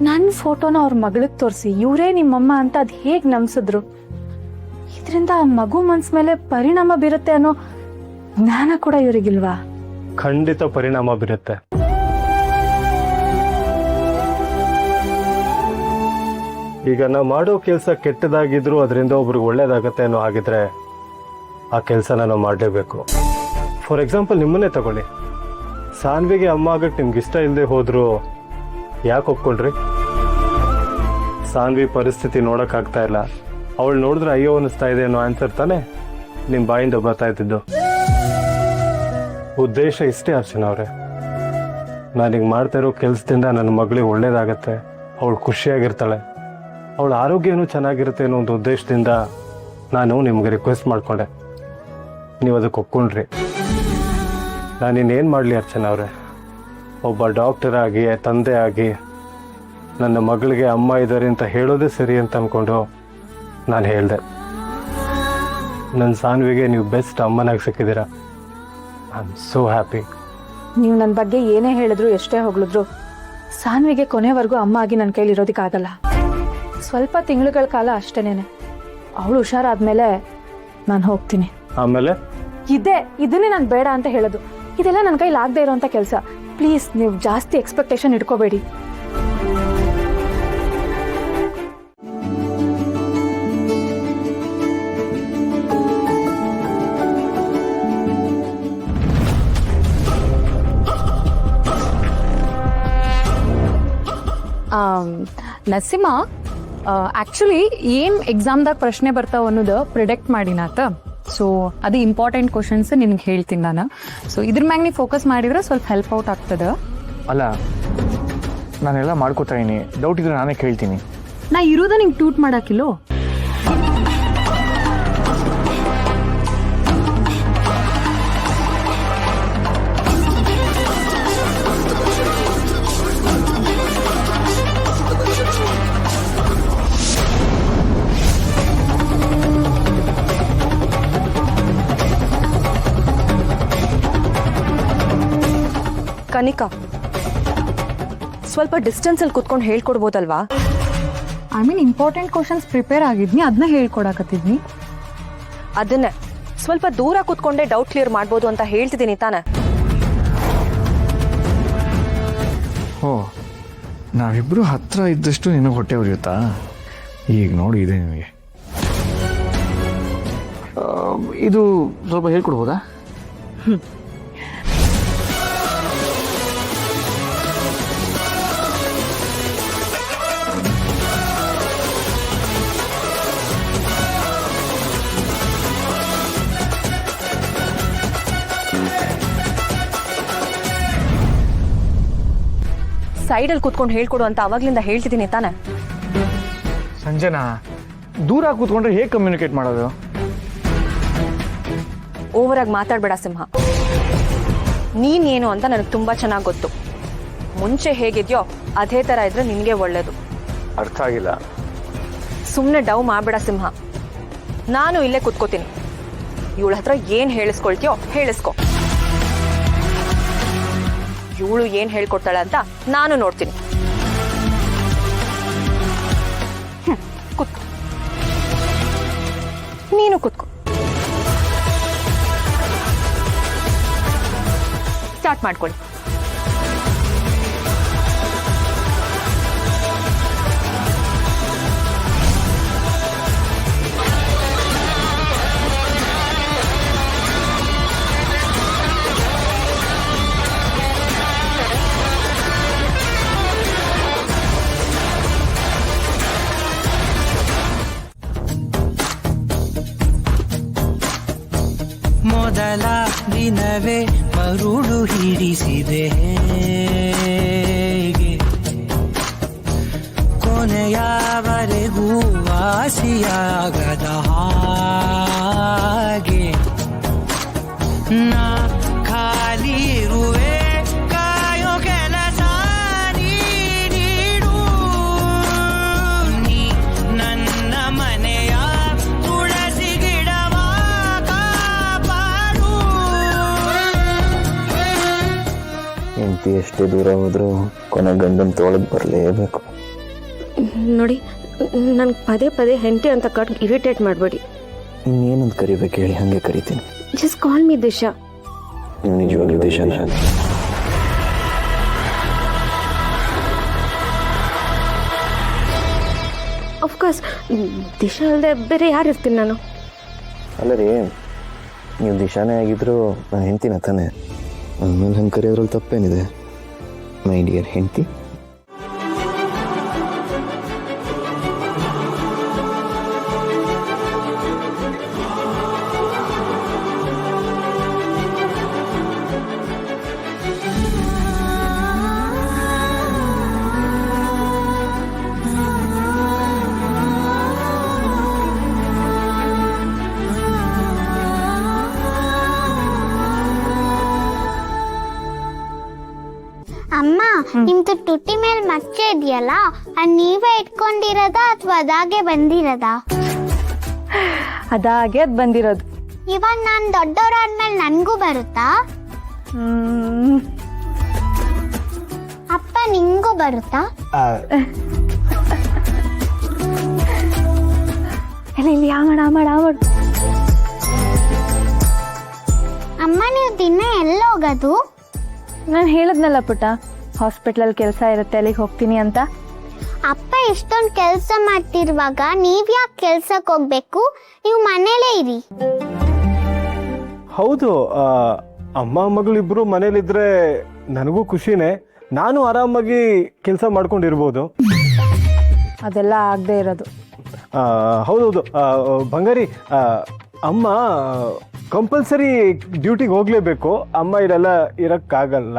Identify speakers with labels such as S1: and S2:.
S1: ನನ್ನ ಫೋಟೋನ ಅವ್ರ ಮಗಳಿಗೆ ತೋರಿಸಿ ಇವರೇ ನಿಮ್ಮಮ್ಮ ಅಂತ ಅದು ಹೇಗೆ ನಂಬಿಸಿದ್ರು? ಇದರಿಂದ ಆ ಮಗು ಮನ್ಸ್ ಮೇಲೆ ಪರಿಣಾಮ ಬೀರುತ್ತೆ ಅನ್ನೋ ಜ್ಞಾನ ಕೂಡ ಇವರಿಗಿಲ್ವಾ?
S2: ಖಂಡಿತ ಪರಿಣಾಮ ಬೀರುತ್ತೆ. ಈಗ ನಾವು ಮಾಡೋ ಕೆಲಸ ಕೆಟ್ಟದಾಗಿದ್ರು ಅದರಿಂದ ಒಬ್ರಿಗೆ ಒಳ್ಳೇದಾಗತ್ತೆ ಅನ್ನೋ ಆಗಿದ್ರೆ ಆ ಕೆಲಸನ ನಾವು ಮಾಡಲೇಬೇಕು. ಫಾರ್ ಎಕ್ಸಾಂಪಲ್ ನಿಮ್ಮನ್ನೇ ತಗೊಳ್ಳಿ. ಸಾನ್ವಿಗೆ ಅಮ್ಮ ಆಗಕ್ಕೆ ನಿಮ್ಗೆ ಇಷ್ಟ ಇಲ್ಲದೆ ಹೋದ್ರು ಯಾಕೆ ಒಪ್ಕೊಂಡ್ರಿ? ಸಾನ್ವಿ ಪರಿಸ್ಥಿತಿ ನೋಡೋಕ್ಕಾಗ್ತಾ ಇಲ್ಲ, ಅವಳು ನೋಡಿದ್ರೆ ಅಯ್ಯೋ ಅನ್ನಿಸ್ತಾ ಇದೆ ಅನ್ನೋ ಆನ್ಸರ್ ತಾನೆ ನಿಮ್ಮ ಬಾಯಿಂದ ಬರ್ತಾ ಇದ್ದಿದ್ದು. ಉದ್ದೇಶ ಇಷ್ಟೇ ಅರ್ಚನಾ ಅವರೇ. ನಾನೀಗ ಮಾಡ್ತಾ ಇರೋ ಕೆಲಸದಿಂದ ನನ್ನ ಮಗಳಿಗೆ ಒಳ್ಳೇದಾಗತ್ತೆ, ಅವಳು ಖುಷಿಯಾಗಿರ್ತಾಳೆ, ಅವಳ ಆರೋಗ್ಯನೂ ಚೆನ್ನಾಗಿರುತ್ತೆ ಅನ್ನೋ ಒಂದು ಉದ್ದೇಶದಿಂದ ನಾನು ನಿಮಗೆ ರಿಕ್ವೆಸ್ಟ್ ಮಾಡಿಕೊಂಡೆ. ನೀವು ಅದಕ್ಕೆ ಒಪ್ಕೊಂಡ್ರಿ. ನಾನಿನ್ನೇನು ಮಾಡಲಿ ಅರ್ಚನಾ ಅವರೇ? ಒಬ್ಬ ಡಾಕ್ಟರ್ ಆಗಿ, ತಂದೆ ಆಗಿ ನನ್ನ ಮಗಳಿಗೆ ಅಮ್ಮ ಇದ್ದಾರೆ ಅಂತ ಹೇಳೋದೇ ಸರಿ ಅಂತ ಅಂದ್ಕೊಂಡು ನಾನು ಹೇಳಿದೆ. ನನ್ನ ಸಾನ್ವಿಗೆ ನೀವು ಬೆಸ್ಟ್ ಅಮ್ಮನಾಗಿ ಸಿಕ್ಕಿದ್ದೀರಾ. I am so happy.
S1: ನೀವು ನನ್ನ ಬಗ್ಗೆ ಏನೇ ಹೇಳಿದ್ರು, ಎಷ್ಟೇ ಹೊಗಳಿದ್ರು, ಸಾನ್ವಿಗೆ ಕೊನೆವರೆಗೂ ಅಮ್ಮ ಆಗಿ ನನ್ನ ಕೈಲಿ ಇರೋದಕ್ಕಾಗಲ್ಲ. ಸ್ವಲ್ಪ ತಿಂಗಳುಗಳ ಕಾಲ ಅಷ್ಟೇನೇನೆ. ಅವಳು ಹುಷಾರಾದ್ಮೇಲೆ ನಾನು ಹೋಗ್ತೀನಿ.
S2: ಆಮೇಲೆ
S1: ಇದನ್ನೇ ನಾನು ಬೇಡ ಅಂತ ಹೇಳೋದು. ಇದೆಲ್ಲ ನನ್ನ ಕೈಲಿ ಆಗದೆ ಇರೋಂಥ ಕೆಲಸ. ಪ್ಲೀಸ್ ನೀವು ಜಾಸ್ತಿ ಎಕ್ಸ್ಪೆಕ್ಟೇಷನ್ ಇಟ್ಕೋಬೇಡಿ.
S3: ನರಸಿಂಹ, ಆ್ಯಕ್ಚುಲಿ ಏನು ಎಕ್ಸಾಮ್ದಾಗ ಪ್ರಶ್ನೆ ಬರ್ತಾವ ಅನ್ನೋದು ಪ್ರಿಡೆಕ್ಟ್ ಮಾಡಿನಾತ. ಸೊ ಅದು ಇಂಪಾರ್ಟೆಂಟ್ ಕ್ವಶನ್ಸ್ ನಿನಗೆ ಹೇಳ್ತೀನಿ ನಾನು. ಸೊ ಇದ್ರ ಮ್ಯಾಗ ನೀವು ಫೋಕಸ್ ಮಾಡಿದ್ರೆ ಸ್ವಲ್ಪ ಹೆಲ್ಪ್ ಔಟ್ ಆಗ್ತದೆ.
S4: ಅಲ್ಲ, ನಾನೆಲ್ಲ ಮಾಡ್ಕೋತಾ ಇದೀನಿ. ಡೌಟ್ ಇದ್ರೆ ನಾನೇ ಕೇಳ್ತೀನಿ.
S3: ನಾ ಇರೋದ ನಿಂಗೆ ಟೂಟ್ ಮಾಡಾಕಿಲ್ಲೋ.
S5: ಕನಿಕಾ, ಸ್ವಲ್ಪ ಡಿಸ್ಟೆನ್ಸಲ್ಲಿ ಕುತ್ಕೊಂಡು ಹೇಳ್ಕೊಡ್ಬೋದಲ್ವಾ?
S3: I mean important questions prepare ಆಗಿದ್ನಿ, ಅದನ್ನ ಹೇಳ್ಕೊಡಕತ್ತಿದ್ನಿ.
S5: ಅದನ್ನೇ ಸ್ವಲ್ಪ ದೂರ ಕುತ್ಕೊಂಡೆ ಡೌಟ್ ಕ್ಲಿಯರ್ ಮಾಡ್ಬೋದು ಅಂತ ಹೇಳ್ತಿದ್ದೀನಿ ತಾನೆ.
S4: ಓ, ನಾವಿಬ್ರು ಹತ್ರ ಇದ್ದಷ್ಟು ನಿನಗೆ ಹೊಟ್ಟೆ ಉರಿಯುತ್ತಾ? ಈಗ ನೋಡಿ ಇದೆ ನಿನಗೆ. ಇದು ಸ್ವಲ್ಪ ಹೇಳ್ಕೊಡ್ಬೋದಾ?
S5: ಸೈಡಲ್ಲಿ ಕುತ್ಕೊಂಡು ಹೇಳ್ಕೊಡು ಅಂತ ಅವಾಗ್ಲಿಂದ ಹೇಳ್ತಿದ್ದೀನಿ ತಾನೆ.
S4: ಸಂಜನಾ, ದೂರ ಕೂತ್ಕೊಂಡ್ರೆ ಹೇಗೆ ಕಮ್ಯುನಿಕೇಟ್ ಮಾಡೋದು?
S5: ಓವರ್ ಆಗಿ ಮಾತಾಡಬೇಡ ಸಿಂಹ. ನೀನೇನು ಅಂತ ನನಗೆ ತುಂಬಾ ಚೆನ್ನಾಗಿ ಗೊತ್ತು. ಮುಂಚೆ ಹೇಗಿದ್ಯೋ ಅದೇ ಥರ ಇದ್ರೆ ನಿನಗೆ ಒಳ್ಳೇದು.
S4: ಅರ್ಥ ಆಗಿಲ್ಲ.
S5: ಸುಮ್ಮನೆ ಡವ್ ಮಾಡಬೇಡ ಸಿಂಹ. ನಾನು ಇಲ್ಲೇ ಕುತ್ಕೋತೀನಿ. ಇವಳ ಹತ್ರ ಏನು ಹೇಳಿಸ್ಕೊಳ್ತೀಯೋ ಹೇಳಿಸ್ಕೊ. ಇವಳು ಏನು ಹೇಳ್ಕೊಡ್ತಾಳೆ ಅಂತ ನಾನು ನೋಡ್ತೀನಿ. ಕುತ್ಕೊ, ನೀನು ಕುತ್ಕೊ. ಸ್ಟಾರ್ಟ್ ಮಾಡ್ಕೊಳ್ಳಿ.
S6: ಮೊದಲ ದಿನವೇ ಮರುಳು ಹಿಡಿಸಿದೆ ಹೇಗೆ, ಕೊನೆಯವರೆಗೂ ವಾಸಿಯಾಗದ ಹಾಗೆ ನಾ ಖಾಲಿ ಇರುವೆ. ಕಾಯೋ ಕೆಲಸ ನೀಡು, ನೀ ನನ್ನ ಮನೆಯ ತುಳಸಿ ಗಿಡವ ಕಾಪಾಡು.
S7: ಹೆಂಡತಿ ಎಷ್ಟೇ ದೂರ ಹೋದ್ರೂ ಕೊನೆ ಗಂಡನ ತೋಳಕ್ಕೆ ಬರಲೇಬೇಕು. ನೋಡಿ, ನನ್ಗೆ ಪದೇ ಪದೇ ಹೆಂಡತಿ ಅಂತ ಕಟ್ ಇರಿಟೇಟ್ ಮಾಡಬೇಡಿ.
S8: ಇನ್ನೇನಂತ ಕರಿಬೇಕು ಹೇಳಿ, ಹಾಗೆ ಕರಿತೀನಿ.
S7: ಜಸ್ಟ್ ಕಾಲ್ ಮಿ ದಿಶಾ.
S8: ನೀವು ನಿಜವಾಗ್ಲೂ ದಿಶಾನ?
S7: ಅಫ್ಕೋರ್ಸ್, ದಿಶಾ ಅಲ್ಲದೆ ಬೇರೆ ಯಾರು ಇರ್ತೀನಿ ನಾನು?
S8: ಅಲ್ಲ ರೀ, ನೀವು ದಿಶಾನೇ ಆಗಿದ್ರು ನಾನು ಹೆಂಡ್ತಿನ ತಾನೆ. ಅಂದಮೇಲೆ ಹಂಗೆ ಕರೆಯೋದ್ರಲ್ಲಿ ತಪ್ಪೇನಿದೆ? ಮೈ ಡಿಯರ್ ಹೆಂಡ್ತಿ.
S9: ಅಮ್ಮ, ನಿಮ್ದು ತುಟಿ ಮೇಲೆ ಮಚ್ಚೆ ಇದೆಯಲ್ಲ, ಅದು ನೀವೇ ಇಟ್ಕೊಂಡಿರೋದಾ ಅಥವಾ ಅದಾಗೆ ಬಂದಿರೋದಾ?
S1: ಅದಾಗೆ ಅದು ಬಂದಿರೋದು.
S9: ಇವಾಗ ನಾನು ದೊಡ್ಡವರಾದ್ಮೇಲೆ ನನಗೂ ಬರುತ್ತಾ? ಅಪ್ಪ, ನಿಂಗೂ ಬರುತ್ತಾ?
S1: ಇಲ್ಲಿ ಆಮಾಡು.
S9: ಅಮ್ಮ, ನೀವು ದಿನ ಎಲ್ಲ ಹೋಗೋದು?
S1: ನಾನು ಹೇಳದ್ನಲ್ಲ ಪುಟ್ಟ, ಹಾಸ್ಪಿಟ್ಲಲ್ಲಿ ಕೆಲಸ ಇರುತ್ತೆ, ಅಲ್ಲಿಗೆ ಹೋಗ್ತೀನಿ ಅಂತ.
S9: ಅಪ್ಪ ಇಷ್ಟೊಂದು ಕೆಲಸ ಮಾಡ್ತಿರುವಾಗ ನೀವ್ ಯಾಕೆ ಕೆಲ್ಸಕ್ಕೆ ಹೋಗ್ಬೇಕು? ನೀವು ಮನೇಲೇ ಇರಿ.
S2: ಹೌದು, ಅಮ್ಮ ಮಗಳಿಬ್ರು ಮನೇಲಿದ್ರೆ ನನಗೂ ಖುಷಿನೇ. ನಾನು ಆರಾಮಾಗಿ ಕೆಲಸ ಮಾಡ್ಕೊಂಡಿರ್ಬೋದು.
S1: ಅದೆಲ್ಲ ಆಗದೆ ಇರೋದು.
S2: ಹೌದೌದು. ಬಂಗಾರಿ, ಅಮ್ಮ ಕಂಪಲ್ಸರಿ ಡ್ಯೂಟಿಗೆ ಹೋಗಲೇಬೇಕು. ಅಮ್ಮ ಇರೆಲ್ಲ ಇರೋಕ್ಕಾಗಲ್ಲ.